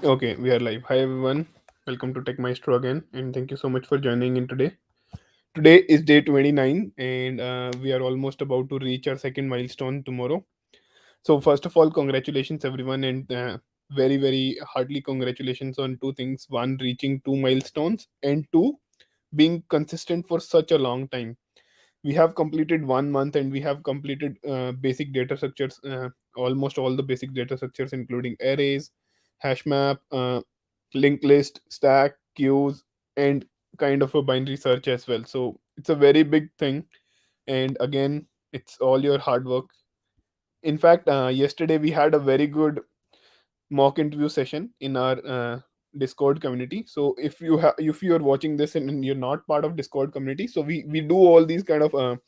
Okay, we are live. Hi everyone. Welcome to TechMaestro again, and thank you so much for joining in today. Today is day 29, and we are almost about to reach our second milestone tomorrow. So, first of all, congratulations everyone, and very, very heartily congratulations on two things: one, reaching two milestones, and two, being consistent for such a long time. We have completed 1 month, and we have completed basic data structures, almost all the basic data structures, including arrays, hash map, linked list, stack, queues, and kind of a binary search as well. So it's a very big thing, and again, it's all your hard work. In fact, yesterday we had a very good mock interview session in our Discord community. So if you're watching this and you're not part of Discord community, so we do all these kind of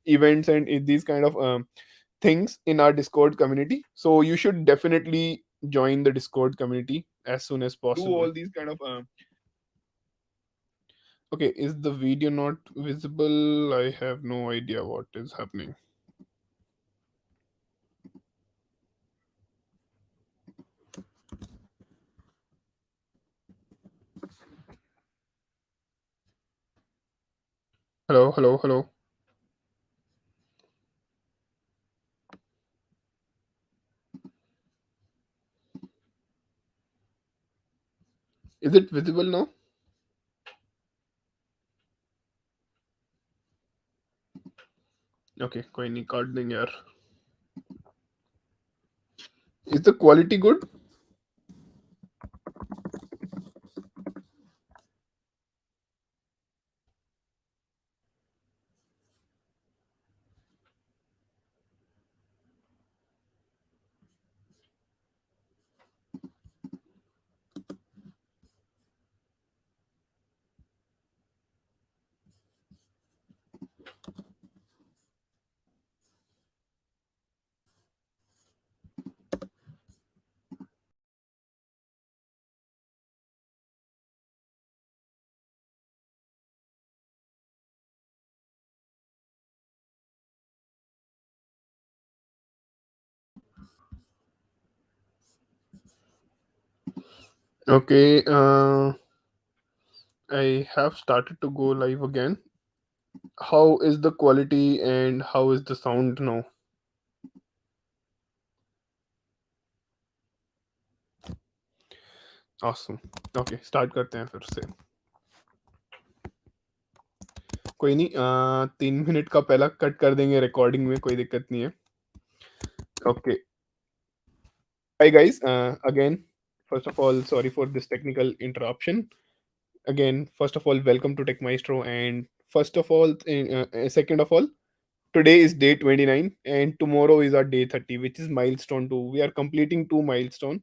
events and these kind of things in our Discord community. So you should definitely join the Discord community as soon as possible. Do all these kind of okay, is the video not visible? I have no idea what is happening. Hello, hello, hello. Is it visible now? Okay, कोई नहीं काट देंगे यार. Is the quality good? Okay, I have started to go live again. How is the quality and how is the sound now? Awesome. Okay, start करते हैं फिर से. कोई नहीं 3 मिनट का पहला कट कर देंगे रिकॉर्डिंग में कोई दिक्कत नहीं है. Okay. Hi guys. Again, first of all, sorry for this technical interruption. Again, first of all, welcome to TechMaestro, and first of all, second of all, today is day 29 and tomorrow is our day 30, which is milestone 2. We are completing two milestone.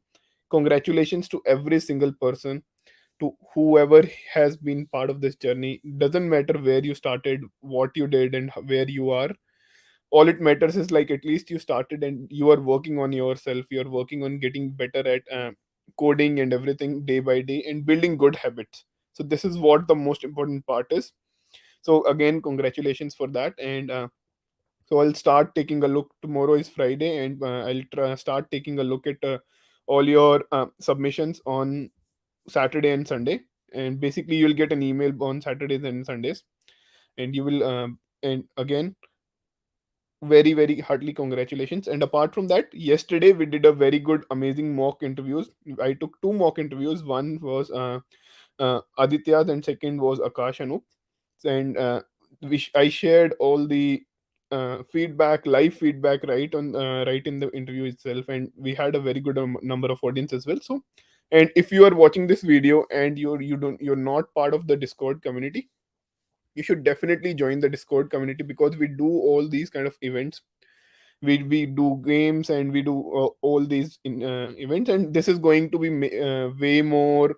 Congratulations to every single person, to whoever has been part of this journey. Doesn't matter where you started, what you did, and where you are. All it matters is like at least you started and you are working on yourself. You're working on getting better at coding and everything day by day and building good habits. So this is what the most important part is. So again, congratulations for that. And so I'll start taking a look. Tomorrow is Friday, and start taking a look at all your submissions on Saturday and Sunday. And basically, you'll get an email on Saturdays and Sundays, and you will. And again, very very heartily congratulations. And apart from that, yesterday we did a very good, amazing mock interviews. I took two mock interviews. One was Aditya's, and second was Akash Anup. And I shared all the feedback, live feedback, right in the interview itself, and we had a very good number of audience as well. So, and if you are watching this video and you're not part of the Discord community, you should definitely join the Discord community, because we do all these kind of events. We do games and we do all these events, and this is going to be way more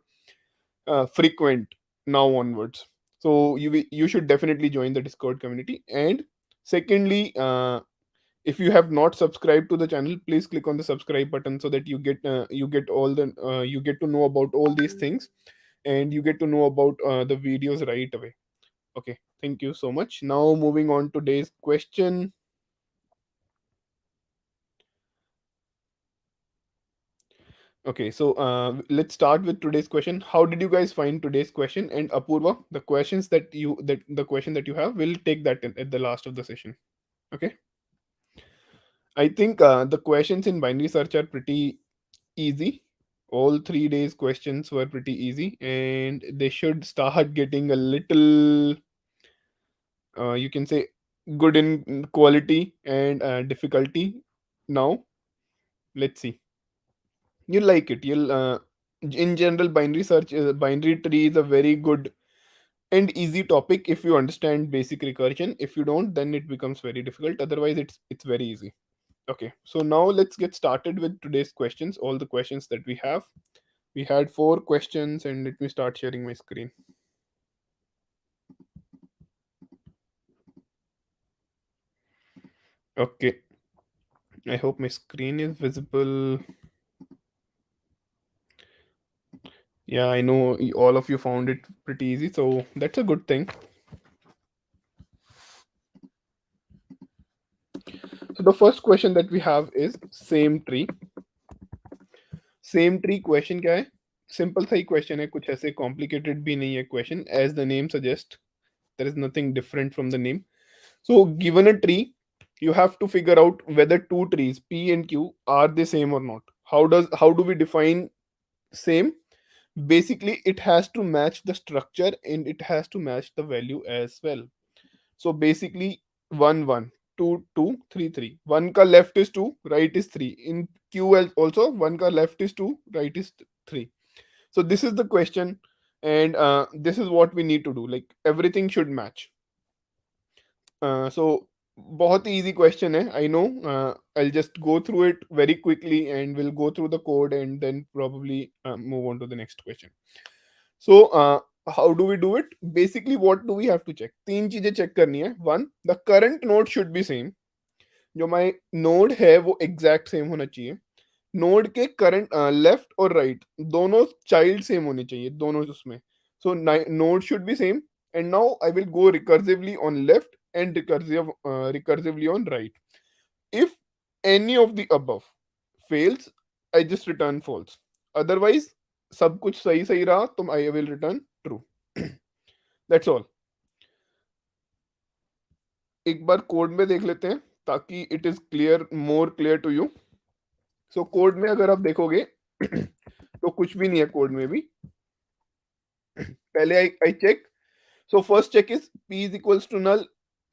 frequent now onwards. So you should definitely join the Discord community. And secondly, if you have not subscribed to the channel, please click on the subscribe button so that you get all the you get to know about all these things, and you get to know about the videos right away. Okay, thank you so much. Now moving on to today's question. Okay, so let's start with today's question. How did you guys find today's question? And Apurva, the question that you have, we'll take that at the last of the session. Okay. I think the questions in binary search are pretty easy. All 3 days questions were pretty easy, and they should start getting a little, you can say, good in quality and difficulty now. Let's see. You'll like it. You'll, in general, binary search, binary tree is a very good and easy topic if you understand basic recursion. If you don't, then it becomes very difficult. Otherwise, it's very easy. Okay, so now let's get started with today's questions. All the questions that we have. We had 4 questions, and let me start sharing my screen. Okay, I hope my screen is visible. Yeah, I know all of you found it pretty easy, so that's a good thing. So the first question that we have is same tree. Same tree question क्या है? Simple सा ही question है, कुछ ऐसे complicated भी नहीं है question. As the name suggest, there is nothing different from the name. So given a tree, you have to figure out whether two trees P and Q are the same or not. How do we define same? Basically, it has to match the structure and it has to match the value as well. So basically, 1 1, 2 2, 3 3. One ka left is 2, right is 3. In Q also, one ka left is 2, right is 3. So this is the question, and this is what we need to do. Like everything should match. So बहुत easy question है, I know. I'll just go through it very quickly and we'll go through the code and then probably move on to the next question. So how do we do it? Basically, what do we have to check? तीन चीजें check करनी है. One, the current node should be same. जो my node है वो exact same होना चाहिए. Node के करंट लेफ्ट और राइट दोनों चाइल्ड सेम होने चाहिए, दोनों उसमें. So node should be same. And now I will go recursively on left and recursively on right. If any of the above fails, I just return false. Otherwise सब कुछ सही सही रहा तो I will return true. That's all. एक बार code में देख लेते हैं ताकि it is clear, more clear to you. So code में अगर आप देखोगे तो कुछ भी नहीं है कोड में भी. पहले I check. So first check is p is equals to null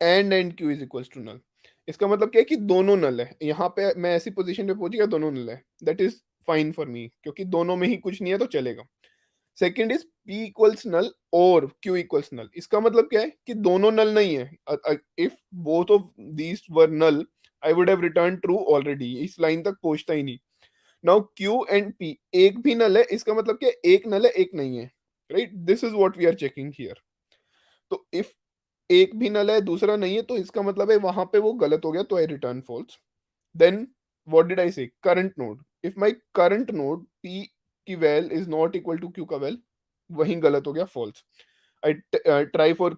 and q is equals to null. इसका मतलब क्या है कि दोनों नल है. यहाँ पे मैं ऐसी पोजीशन पे पहुंच गया दोनों नल है. That is fine for me क्योंकि दोनों में ही कुछ नहीं है तो चलेगा. सेकंड इज p इक्वल्स नल और q इक्वल्स नल. इसका मतलब क्या है कि दोनों नल नहीं है. If both of these were null, I would have return true already. इस लाइन तक पहुंचता ही नहीं. नाउ q एंड p एक भी नल है. इसका मतलब क्या है, एक नल है एक नहीं है. Right, this is what we are checking here. तो इफ एक भी नल है दूसरा नहीं है तो इसका मतलब है वहां पे वो गलत हो गया, तो I return false. Then what did I say? Current node. If my current node p की val is not equal to q का वैल, वही गलत हो गया, false. I try for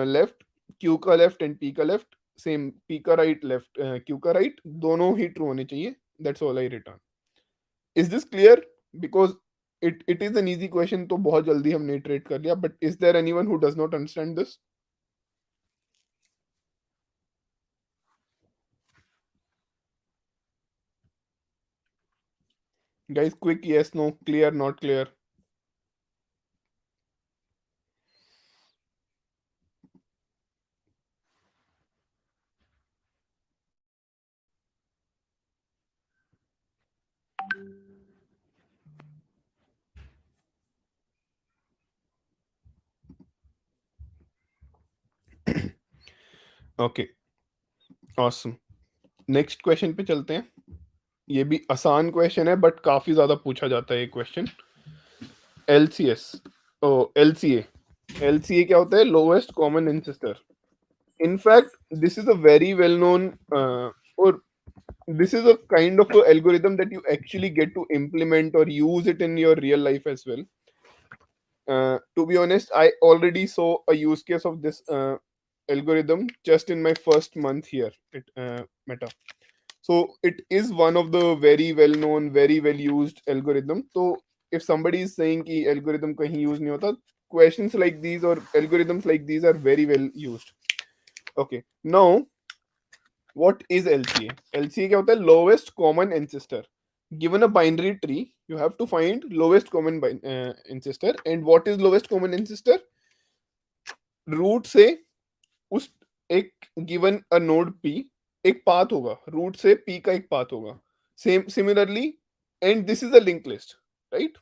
left, q का लेफ्ट एंड p का left. Same, p का right left, q का राइट, दोनों ही ट्रू होने चाहिए. That's all I return. Is this clear? Because it is an easy question, तो बहुत जल्दी हमने iterate कर लिया. But is there anyone who does not understand this? Guys, quick yes, no, clear, not clear. Okay, awesome. Next question पे चलते हैं. ये भी आसान क्वेश्चन है बट काफी ज्यादा पूछा जाता है ये क्वेश्चन. LCS, ओ LCA. LCA क्या होता है? Lowest common ancestor. In fact this is a very well known, और this is a kind of a algorithm that you actually get to implement or use it in your real life as well. To be honest, I already saw a use case of this algorithm just in my first month here at Meta. So it is one of the very well known, very well used algorithm. So if somebody is saying कि algorithm कहीं use नहीं होता, questions like these or algorithms like these are very well used. Okay, now what is LCA? LCA क्या होता है? Lowest common ancestor. Given a binary tree, you have to find lowest common ancestor. And what is lowest common ancestor? Root से उस एक given a node P एक path होगा, root से P का एक पाथ होगा, same similarly, and this is a link list, right?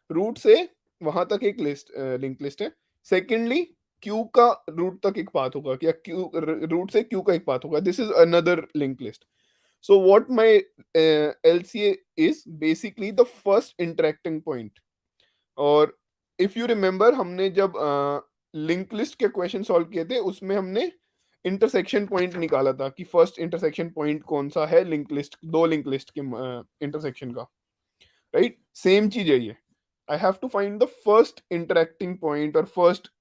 Root से वहां तक एक लिस्ट लिंक लिस्ट है. सेकेंडली, क्यू का रूट तक एक पाथ होगा, या क्यू रूट से क्यू का एक पाथ होगा, this is another link list. So what my LCA is basically the first interacting point. और इफ यू रिमेंबर, हमने जब लिंक लिस्ट के क्वेश्चन सॉल्व किए थे, उसमें हमने इंटरसेक्शन पॉइंट निकाला था कि फर्स्ट इंटरसेक्शन पॉइंट कौन सा है लिंक लिस्ट, दो लिंक लिस्ट के इंटरसेक्शन का, राइट? सेम चीज है ये. I have to find the first interacting point और first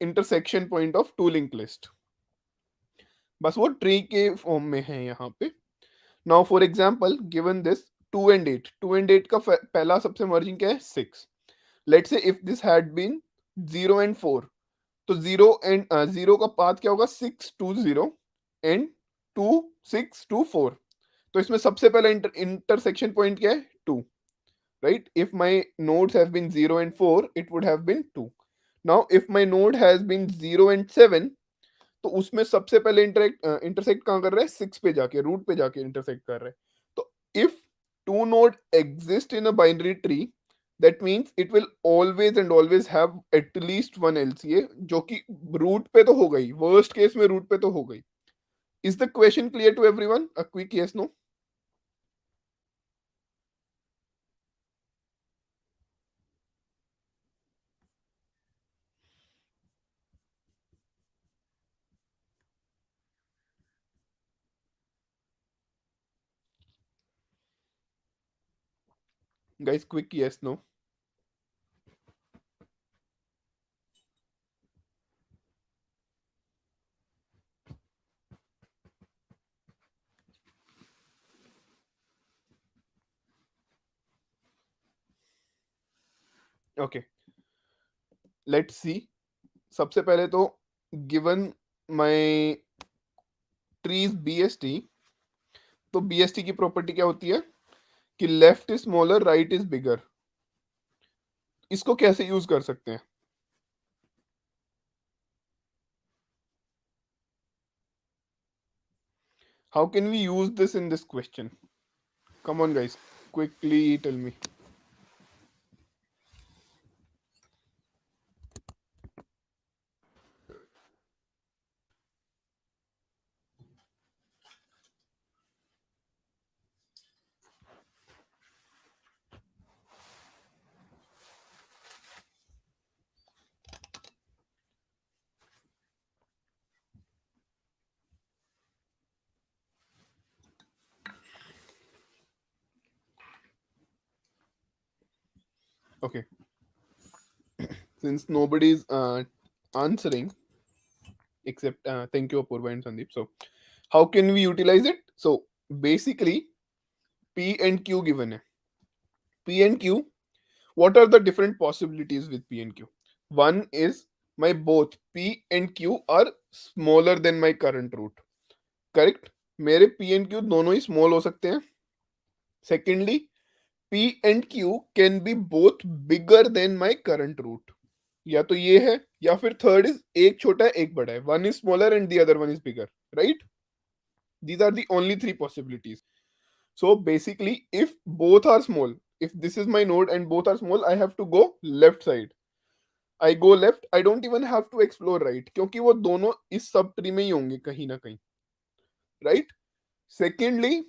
intersection point of two link list. बस वो ट्री के फॉर्म में है यहाँ पे. Now for example, given this 2 and 8, 2 and 8 का पहला सबसे मर्जिंग क्या है? 6. Let's say if this had been 0 and 4, तो 0 का पाथ क्या होगा? 6 to 0 एंड 2 6 to 4. तो इसमें सबसे पहला इंटरसेक्शन पॉइंट क्या है? 2, right? If my nodes have been 0 and 4, it would have been 2. Now if my node has been 0 and 7, तो उसमें सबसे पहले इंटरसेक्ट कहाँ कर रहा है? 6 पे जाके, रूट पे जाके इंटरसेक्ट कर रहा है. तो if two node exist in a binary tree, that means it will always and always have at least one LCA, जो कि रूट पे तो हो गई, वर्स्ट केस में रूट पे तो हो गई. Is the question clear to everyone? A quick yes, no? Guys, quick yes, no? Okay, let's see. सबसे पहले तो given my tree is BST, तो BST की प्रॉपर्टी क्या होती है कि left is smaller, right is bigger. इसको कैसे यूज कर सकते हैं? How can we use this in this question? Come on, guys, quickly tell me. Okay, since nobody's answering except thank you Apurva and Sandeep, so how can we utilize it? So basically, P and Q given hai. P and Q, what are the different possibilities with P and Q? One is my both P and Q are smaller than my current route. Correct? मेरे P and Q दोनों ही small हो सकते हैं. Secondly, P and Q can be both bigger than my current route. या तो ये है, या फिर थर्ड इज एक छोटा है एक बड़ा है, one is smaller and the other one is bigger, right? These are the only three possibilities. So basically, if both are small, if this is my node and both are small, I have to go left side. I go left, I don't even have to explore right, क्योंकि वो दोनों इस sub tree में ही होंगे कहीं ना कहीं, right? Secondly,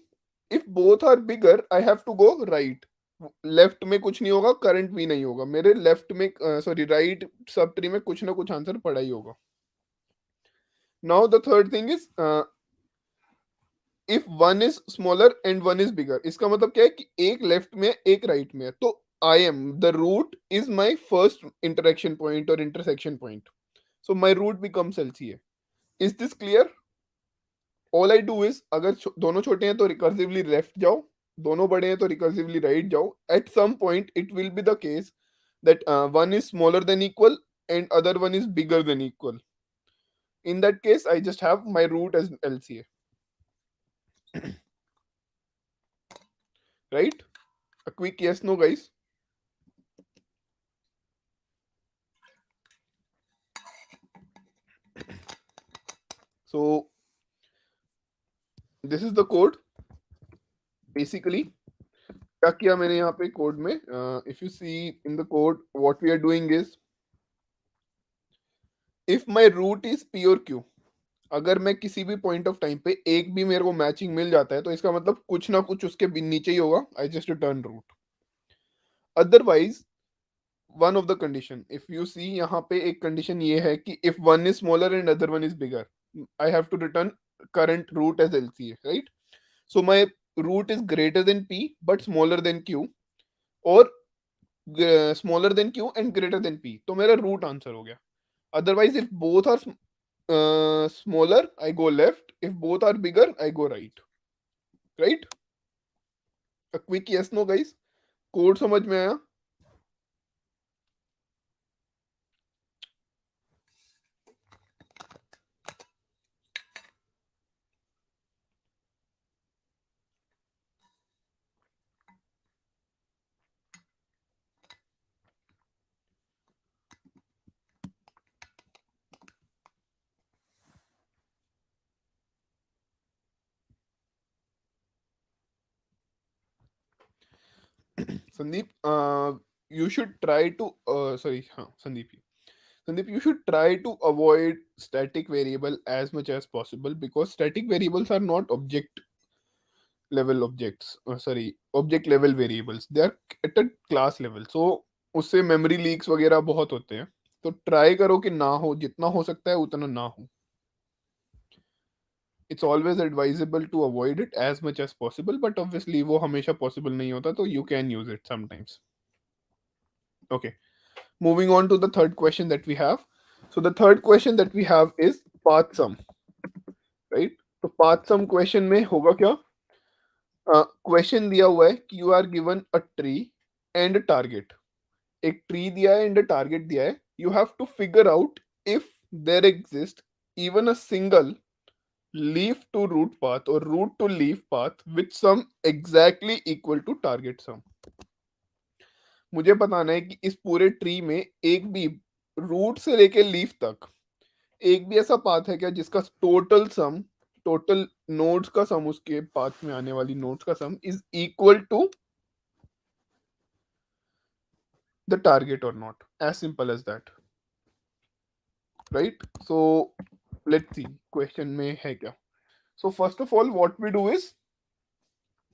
if both are bigger, I have to go right. Left में कुछ नहीं होगा, करंट भी नहीं होगा मेरे लेफ्ट में, सॉरी राइट सब ट्री में कुछ ना कुछ आंसर पड़ा ही होगा. Now the third thing is, if one is smaller and one is बिगर, इसका मतलब क्या है कि एक लेफ्ट में एक राइट में है, तो I am the root is my first interaction point और intersection point. So my root becomes LCA. Is this clear? All I do is, अगर दोनों छोटे हैं तो रिकर्सिवली लेफ्ट जाओ, दोनों बड़े हैं तो रिकर्सिवली राइट जाओ. At some point it will be the case that one is smaller than equal and other one is bigger than equal. In that case, I just have my root as LCA, right? A quick yes, no, guys. So this is the code. Basically, क्या किया मैंने यहाँ पे code में? If you see in the code, what we are doing is, if my root is P or Q, अगर मैं किसी भी पॉइंट ऑफ टाइम पे एक भी मेरे को मैचिंग मिल जाता है तो इसका मतलब कुछ ना कुछ उसके नीचे ही होगा. I just return root. Otherwise one of the condition, if you see यहाँ पे एक कंडीशन ये है कि if one is smaller and other one is bigger, I have to return current root as LCA, right? So my root is greater than P but smaller than Q, और smaller than Q and greater than P, तो मेरा root answer हो गया. Otherwise if both are smaller I go left, if both are bigger I go right, right? A quick yes no guys, code समझ में आया? Sandeep, you should try to, sorry, Sandeep, you should try to avoid static variable as much as possible, because static variables are not object level objects, sorry, object level variables. They are at a class level. So उससे memory leaks वगैरह बहुत होते हैं. तो try करो कि ना हो, जितना हो सकता है उतना ना हो. It's always advisable to avoid it as much as possible, but obviously वो हमेशा possible नहीं होता, तो you can use it sometimes. Okay. Moving on to the third question that we have. So the third question that we have is path sum, right? तो path sum question में होगा क्या? Question दिया हुआ है कि you are given a tree and target. एक tree दिया है एंड अ टारगेट दिया है. You have to figure out if there exist even a single leaf to root path और root to leaf path with sum exactly equal to target sum. मुझे बताना है कि इस पूरे ट्री में एक भी रूट से लेके लीफ तक एक भी ऐसा पाथ है क्या जिसका टोटल सम, टोटल नोड्स का सम, उसके पाथ में आने वाली नोड्स का sum is equal to the target और not. As simple as that, right? So let's see question में है क्या. So first of all what we do is,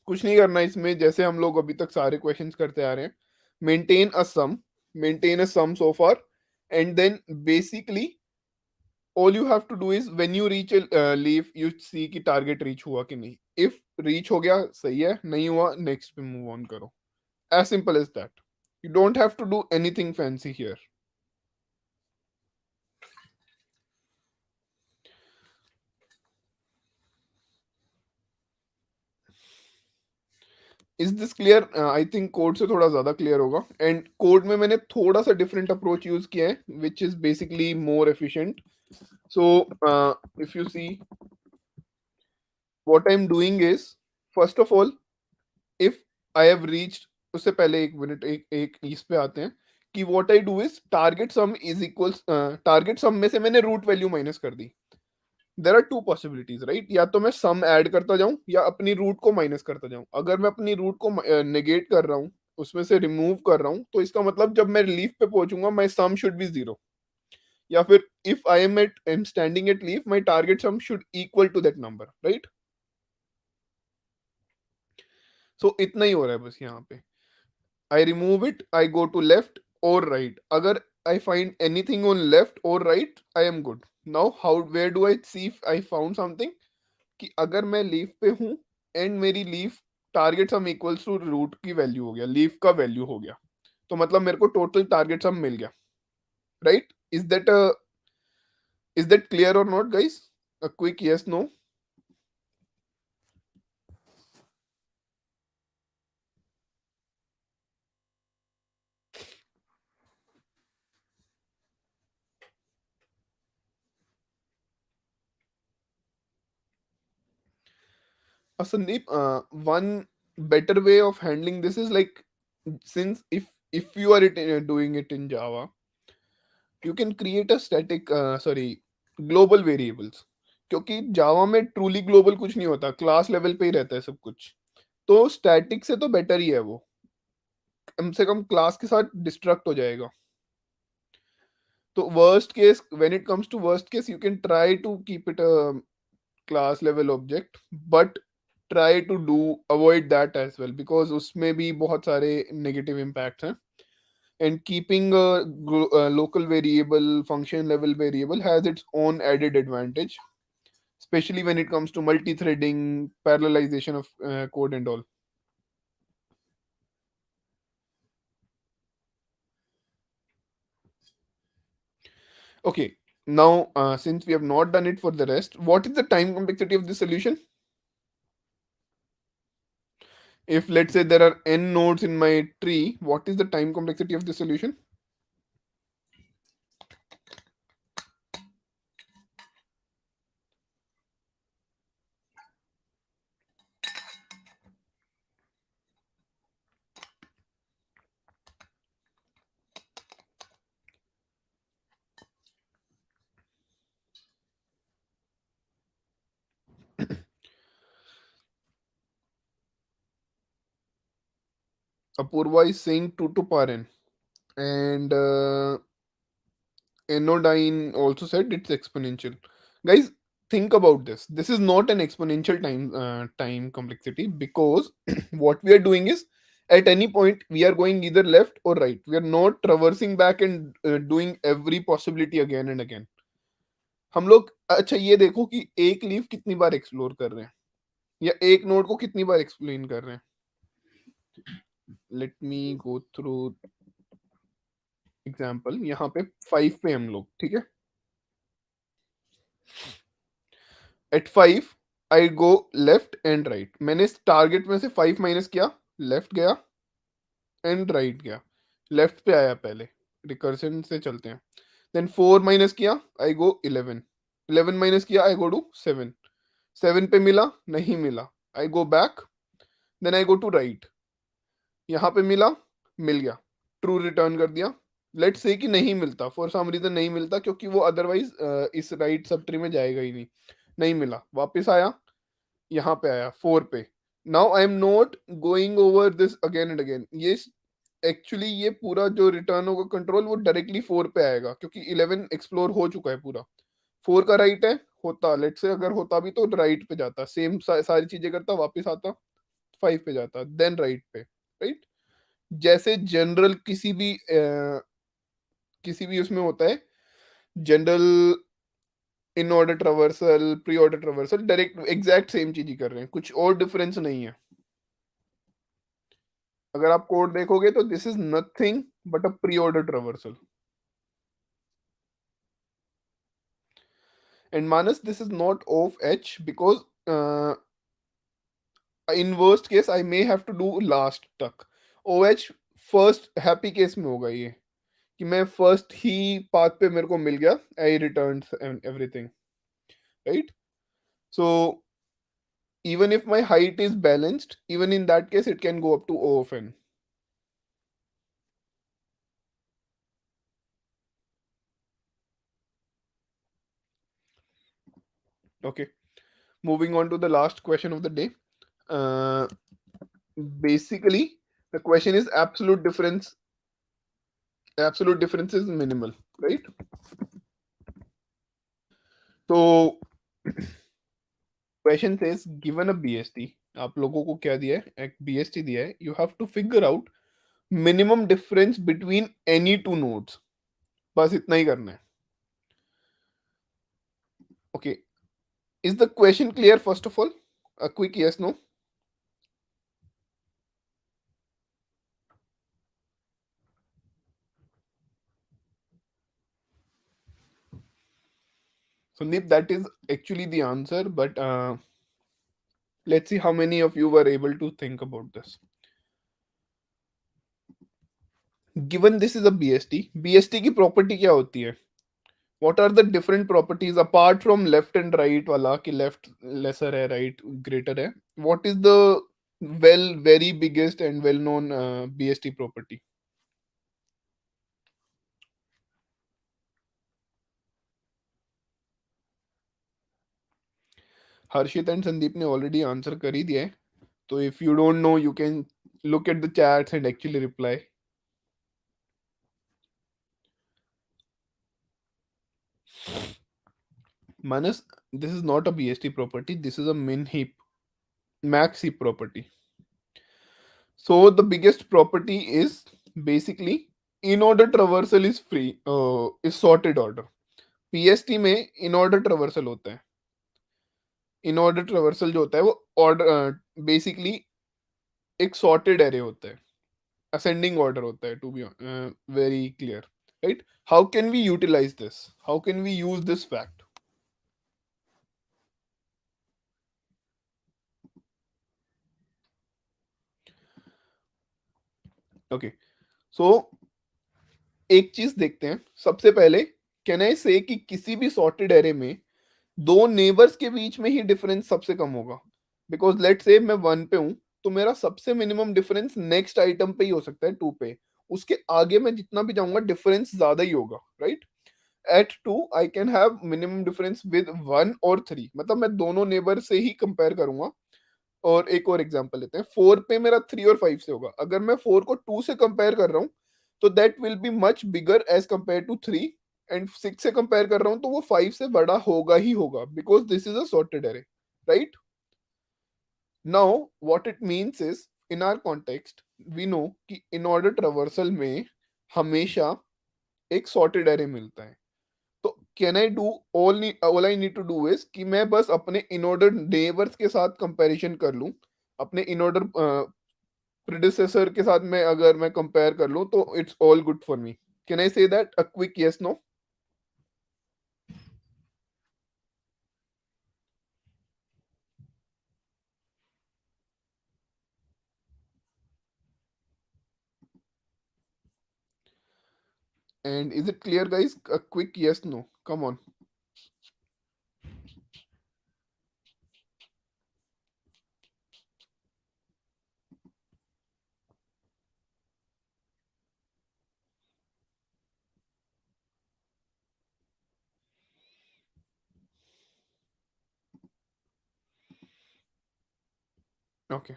कुछ नहीं करना इसमें, जैसे हम लोग अभी तक सारे क्वेश्चंस करते आ रहे हैं. Maintain a sum, maintain a sum so far, and then basically all you have to do is when you reach a leaf you see कि टारगेट रीच हुआ कि नहीं. इफ रीच हो गया सही है, नहीं हुआ नेक्स्ट पे मूव ऑन करो. As simple as that. You don't have to do anything fancy here. Is this clear? I think code से थोड़ा ज्यादा क्लियर होगा. एंड कोड में मैंने थोड़ा सा डिफरेंट अप्रोच यूज किया है which is basically more efficient. So if you see what I am doing is, first of all if I have reached, उससे पहले एक मिनट, एक एक इस पे आते हैं कि what I do is target sum is equals, target sum में से मैंने रूट वैल्यू माइनस कर दी. There are two possibilities, right? या तो मैं सम ऐड करता जाऊं या अपनी रूट को माइनस करता जाऊं. अगर मैं अपनी रूट को नेगेट कर रहा हूं, उसमें से रिमूव कर रहा हूं, तो इसका मतलब जब मैं लीफ पे पहुंचूंगा my sum should be zero. या फिर if I am standing at leaf my target sum should equal to that number, right? So इतना ही हो रहा है बस यहाँ पे. I remove it, I go to left or right. अगर I find anything on left or right, I am good. Now, how, where do I see if I found something? कि अगर मैं लीफ पे हूँ एंड मेरी leaf target sum equals to root की value हो गया, लीफ का वैल्यू हो गया, तो मतलब मेरे को टोटल टारगेट सम मिल गया, राइट? इज दैट क्लियर और not guys? A quick yes no. Sandeep, one better way of handling this is like, since if you are doing it in Java, you can create a static sorry global variables. क्योंकि जावा में truly global कुछ नहीं होता, class level पे ही रहता है सब कुछ। तो स्टैटिक से तो बेटर ही है वो, कम से कम क्लास के साथ डिस्ट्रक्ट हो जाएगा। तो worst case, when it comes to worst case, you can try to keep it a class level object, but try to do avoid that as well, because उसमें भी बहुत सारे नेगेटिव इम्पैक्ट्स हैं। And keeping a local variable, function level variable, has its own added advantage, especially when it comes to multi-threading, parallelization of code and all. Okay, now since we have not done it for the rest, what is the time complexity of this solution? If let's say there are n nodes in my tree, what is the time complexity of the solution? Apurva is saying 2 to power n, and Anodine also said it's exponential. Guys, think about this. This is not an exponential time complexity, because what we are doing is, at any point we are going either left or right. We are not traversing back and doing every possibility again and again. हम लोग अच्छा ये देखो कि एक leaf कितनी बार explore कर रहे हैं, या एक नोड को कितनी बार एक्सप्लेन कर रहे हैं। Let me go through example. यहाँ पे 5 पे हम लोग, ठीक है। At 5 I go left and right. मैंने इस टारगेट में से 5 माइनस किया, लेफ्ट गया एंड राइट गया। लेफ्ट पे आया पहले, रिकर्शन से चलते हैं। देन 4 माइनस किया, आई गो 11। 11 माइनस किया, आई गो टू 7। 7 पे मिला, नहीं मिला, I go back. Then I go to right. यहाँ पे मिला, मिल गया, ट्रू रिटर्न कर दिया। लेट्स से कि नहीं मिलता, फॉर सम रीजन नहीं मिलता, क्योंकि वो अदरवाइज इस राइट सब ट्री में जाएगा ही नहीं। नहीं मिला, वापस आया, यहाँ पे आया 4 पे। Now I am not going over this again and again. ये एक्चुअली ये पूरा जो रिटर्न होगा कंट्रोल, वो डायरेक्टली 4 पे आएगा, क्योंकि 11 एक्सप्लोर हो चुका है पूरा। 4 का राइट है, होता लेट से अगर होता भी तो राइट पे जाता, सेम सारी चीजें करता, वापस आता, 5 पे जाता, देन राइट पे, राइट। जैसे जनरल किसी भी उसमें होता है, general in order traversal, pre order traversal, direct exact same चीज ही कर रहे हैं, कुछ और डिफरेंस नहीं है। अगर आप कोड देखोगे तो this is nothing but a preorder traversal. And Manas, this is not of H, because in worst case I may have to do last तक। O H first happy case में होगा ये, कि मैं फर्स्ट ही path पे मेरे को मिल गया, I return everything, right. So even if my height is balanced, even in that case it can go up to O of n. Okay, moving on to the last question of the day. uh, Basically the question is absolute difference is minimal, right? So question says, given a bst, आप लोगों को क्या दिया है, एक bst दिया है, you have to figure out minimum difference between any two nodes। बस इतना ही करना है। Okay, is the question clear? First of all, a quick yes no। Sandeep, that is actually the answer, but let's see how many of you were able to think about this. Given this is a BST, BST की property क्या होती है? What are the different properties apart from left and right वाला कि left lesser है right greater है? What is the very biggest and well known BST property? Harshit and Sandeep ने already answer कर ही दिया है, तो if you don't know you can look at the chats and actually reply. Manas, this is not a BST property, this is a min heap max heap property. So the biggest property is basically in order traversal is free is sorted order. PST में in order traversal होता है. In order traversal जो होता है वो order basically एक sorted array होता है. Ascending order होता है to be very clear, right? How can we utilize this? How can we use this fact? Okay, so एक चीज देखते हैं सबसे पहले. कैन आई से कि किसी भी सॉर्टेड एरे में दो नेबर्स के बीच में ही डिफरेंस सबसे कम होगा. बिकॉज लेट से मैं 1 पे हूं, तो मेरा सबसे मिनिमम डिफरेंस नेक्स्ट आइटम पे ही हो सकता है 2 पे. उसके आगे मैं जितना भी जाऊंगा डिफरेंस ज्यादा ही होगा, right? At 2 I can have minimum difference with 1 और 3, मतलब मैं दोनों नेबर से ही कंपेयर करूंगा. और एक और एग्जांपल लेते हैं, 4 पे मेरा 3 और 5 से होगा. अगर मैं 4 को 2 से कंपेयर कर रहा हूँ तो that will be much bigger as compare to 3. And 6 से कंपेयर कर रहा हूँ तो वो 5 से बड़ा होगा ही होगा, because this is a sorted array, right? Now what it means is in our context we know कि इन ऑर्डर ट्रावर्सल में हमेशा एक सॉर्टेड एरे मिलता है. तो can I do all I need to do is कि मैं बस अपने इन ऑर्डर नेबर्स के साथ कंपैरिजन कर लूं. अपने इन ऑर्डर प्रेडिसेसर के साथ मैं अगर मैं कंपेयर कर लूं तो it's all good for me. Can I say that a quick yes no? And is it clear guys? A quick yes no, come on. Okay,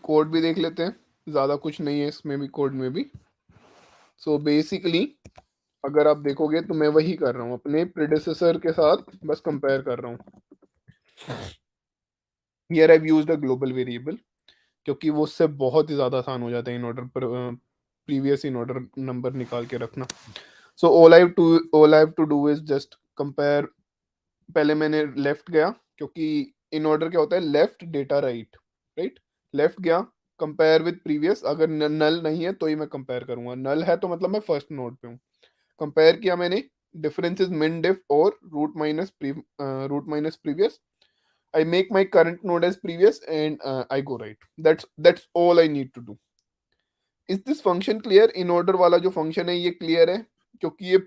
code भी देख लेते हैं. ज्यादा कुछ नहीं है इसमें भी, कोड में भी. सो बेसिकली अगर आप देखोगे तो मैं वही कर रहा हूँ, अपने प्रेडिसेसर के साथ बस कंपेयर कर रहा हूँ. Here I used a global variable, क्योंकि वो उससे बहुत ही ज़्यादा आसान हो जाता है इन ऑर्डर पर प्रीवियस इन ऑर्डर नंबर निकाल के रखना. So all I have to do is just compare. पहले मैंने लेफ्ट गया, क्योंकि इन ऑर्डर क्या होता है, left data right, right? Left गया, कंपेयर विद प्रीवियस. अगर नल नहीं है तो ही मैं कंपेयर करूंगा, नल है तो मतलब मैं फर्स्ट नोड पे हूँ. कंपेयर किया मैंने, डिफरेंस इज min diff और root minus previous. I make my current node as previous and I go right. That's all I need to do. Is this function clear? In order वाला जो function है ये clear है, क्योंकि ये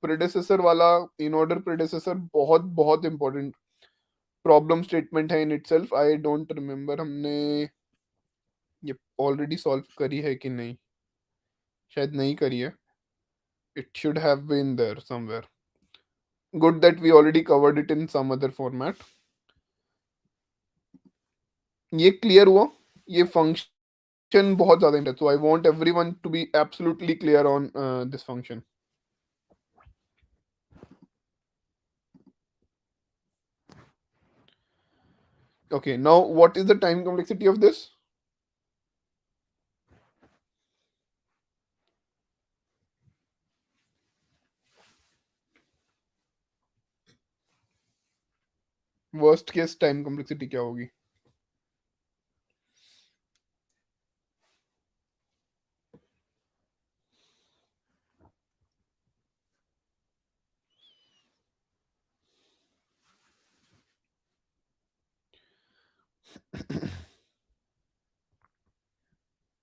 predecessor वाला in order predecessor बहुत बहुत important problem statement है in itself. I don't remember हमने ये already solve करी है कि नहीं. शायद नहीं करी है. It should have been there somewhere. Good that we already covered it in some other format. ये clear हुआ. ये function बहुत ज़्यादा interest, so I want everyone to be absolutely clear on this function. Okay, now what is the time complexity of this? Worst case time complexity क्या होगी?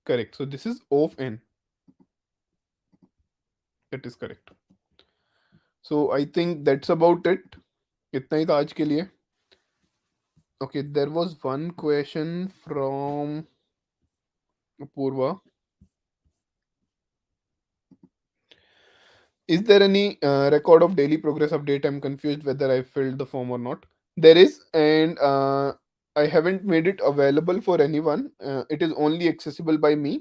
Correct. So this is of n. That is correct. So I think that's about it. इतना ही था आज के लिए. Okay, there was one question from Purva. Is there any record of daily progress update? I'm confused whether I filled the form or not. There is, and I haven't made it available for anyone. It is only accessible by me.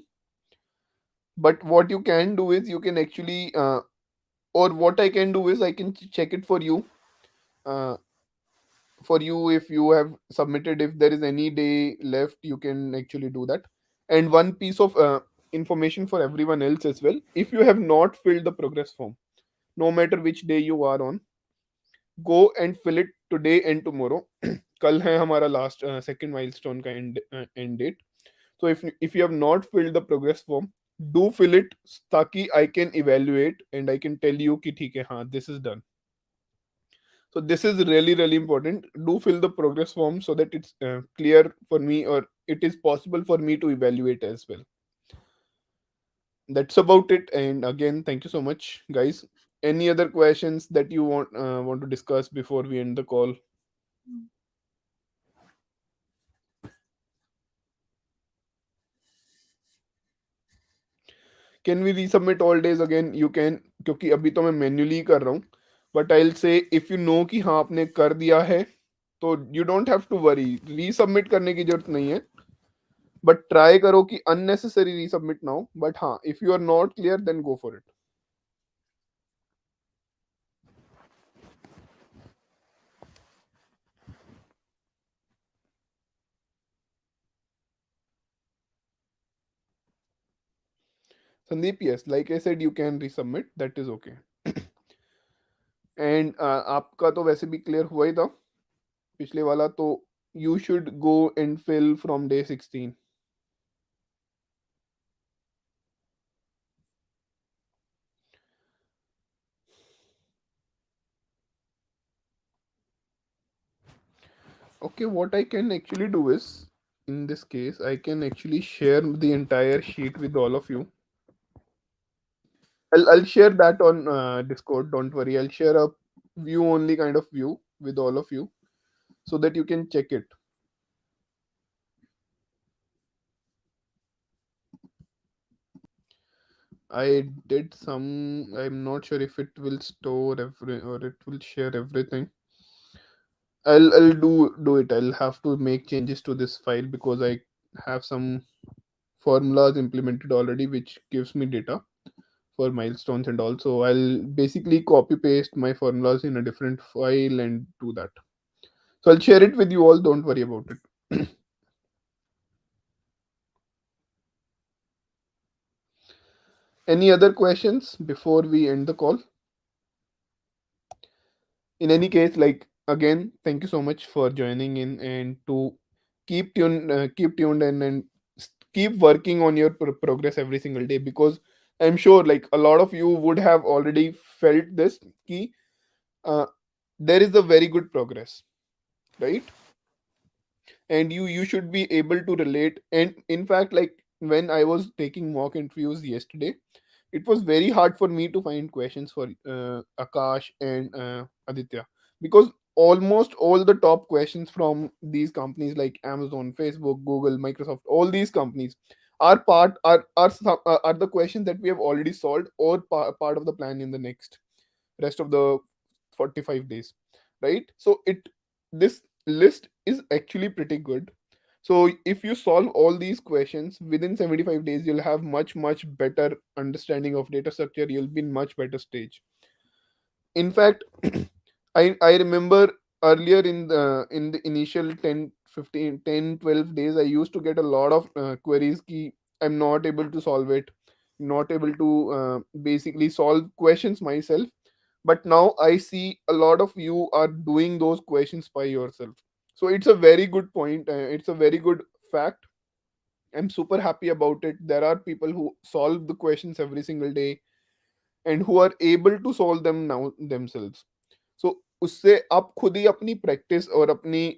But what you can do is you can actually, or what I can do is I can check it for you. Uh, for you, if you have submitted, if there is any day left, you can actually do that. And one piece of information for everyone else as well: if you have not filled the progress form, no matter which day you are on, go and fill it today and tomorrow. कल है हमारा last second milestone का end date. So if you have not filled the progress form, do fill it, ताकि I can evaluate and I can tell you कि ठीक है, हाँ, this is done. So this is really really important. Do fill the progress form so that it's clear for me, or it is possible for me to evaluate as well. That's about it. And again, thank you so much, guys. Any other questions that you want to discuss before we end the call? Can we resubmit all days again? You can, क्योंकि अभी तो मैं manually कर रहा हूँ. But I will say, if you know कि हाँ आपने कर दिया है, तो you don't have to worry, resubmit करने की जरूरत नहीं है. बट ट्राई करो कि अननेसेसरी रीसबमिट ना हो. बट हाँ, if you are not clear then go for it. Sandeep, yes, like I said, you can resubmit, that is okay. And आपका तो वैसे भी क्लियर हुआ ही था पिछले वाला, तो you should go and fill from day 16. Okay, what I can actually do is, in this case, I can actually share the entire sheet with all of you. I'll share that on Discord. Don't worry. I'll share a view only kind of view with all of you so that you can check it. I did some. I'm not sure if it will store every or it will share everything. I'll do it. I'll have to make changes to this file because I have some formulas implemented already, which gives me data for milestones, and also I'll basically copy paste my formulas in a different file and do that. So I'll share it with you all. Don't worry about it. Any other questions before we end the call? In any case, like, again, thank you so much for joining in, and to keep tuned in, and keep working on your progress every single day, because I'm sure like a lot of you would have already felt this key. uh, there is a very good progress, right? And you should be able to relate. And in fact, like, when I was taking mock interviews yesterday, it was very hard for me to find questions for Akash and Aditya, because almost all the top questions from these companies like Amazon, Facebook, Google, Microsoft, all these companies are the questions that we have already solved, or part of the plan in the next rest of the 45 days, right? So it this list is actually pretty good. So if you solve all these questions within 75 days, you'll have much better understanding of data structure. You'll be in much better stage. In fact, I remember earlier in the initial 10 15 10 12 days, I used to get a lot of queries ki I'm not able to solve it, not able to basically solve questions myself. But now I see a lot of you are doing those questions by yourself. So it's a very good point. It's a very good fact. I'm super happy about it. There are people who solve the questions every single day and who are able to solve them now themselves. So उससे आप खुद ही अपनी practice और अपनी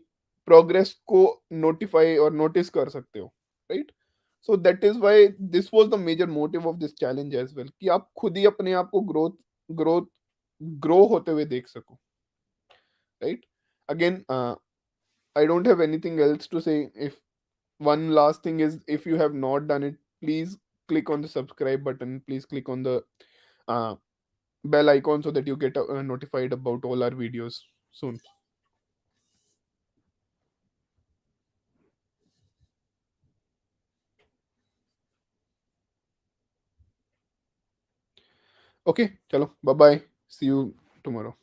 progress को notify और notice कर सकते हो, right? So that is why this was the major motive of this challenge as well, कि आप खुद ही अपने आप को ग्रोथ ग्रोथ ग्रो होते हुए देख सको, right? Again I don't have anything else to say. If one last thing is, if you have not done it, please click on the subscribe button. Please click on the uh, bell icon so that you get notified about all our videos soon. Okay, chalo, bye bye. See you tomorrow.